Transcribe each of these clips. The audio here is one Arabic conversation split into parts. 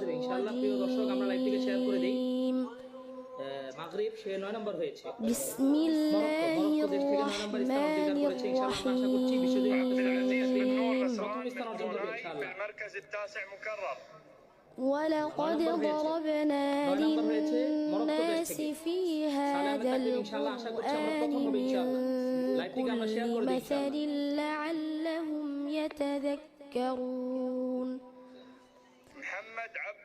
দেবে ইনশাআল্লাহ। প্রিয় দর্শক, আমরা লাইভটিকে শেয়ার করে দেই। মাগরিব সে 9 নম্বর হয়েছে। মরক্কো দেশ থেকে 9 নম্বর স্থান অধিকার করেছে ইনশাআল্লাহ। আমরা আশা করছি বিশ্বজয়ী প্রথম স্থান অর্জন করবে ইনশাআল্লাহ। ولقد ضربنا للناس في هذا القرآن من كل مثل لعلهم يتذكرون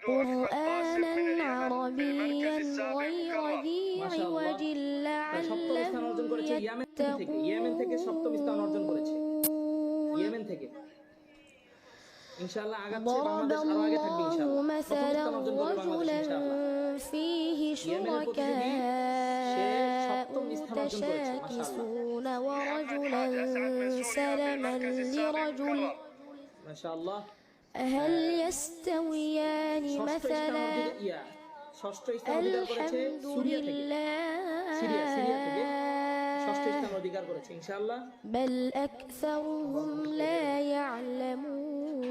قرآنا عربيا غير ذي عوج لعلهم ইয়েমেন থেকে সপ্তম স্থান অর্জন করেছে। ইয়েমেন থেকে ইনশাআল্লাহ আগাচ্ছে বাংলাদেশ আরো আগে থাকবে ইনশাআল্লাহ। مثلا رجلا فيه شركاء متشاكسون ورجلا سلما لرجل মাশাআল্লাহ هل يستويان مثلا ষষ্ঠ স্থান অধিকার করেছে সিরিয়া থেকে ষষ্ঠ স্থান অধিকার করেছে ইনশাআল্লাহ। بل أكثرهم لا يعلمون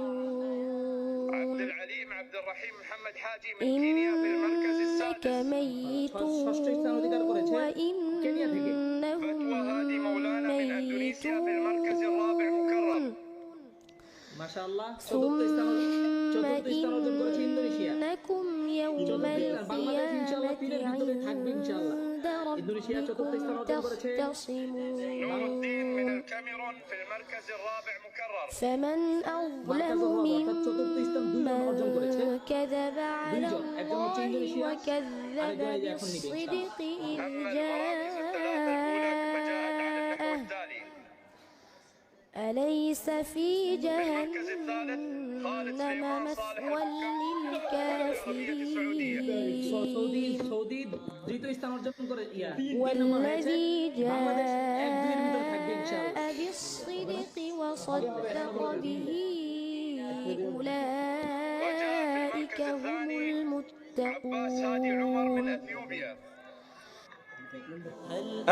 عبد العليم عبد الرحيم محمد حاجي من كينيا في المركز السادس. إنك ميت وإنهم وهادي مولانا من اندونيسيا في المركز الرابع مكرم. মাশাআল্লাহ। ثم إنكم يوم القيامة عند ربكم تختصمون من الكاميرون في المركز الرابع مكرر. فمن أظلم ممن كذب على الله وكذب بالصدق إذ جاءه أليس في جهنم مثوى للكافرين والذي جاء بالصدق وصدق به أولئك هم المتقون.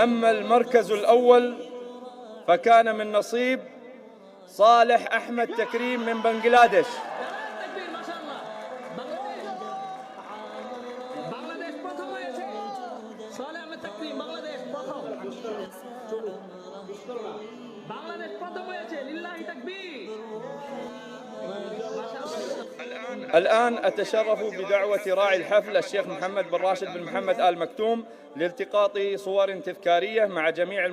أما المركز الأول فكان من نصيب صالح أحمد تكريم من بنغلاديش. الآن أتشرف بدعوة راعي الحفل الشيخ محمد بن راشد بن محمد آل مكتوم لالتقاط صور تذكارية مع جميع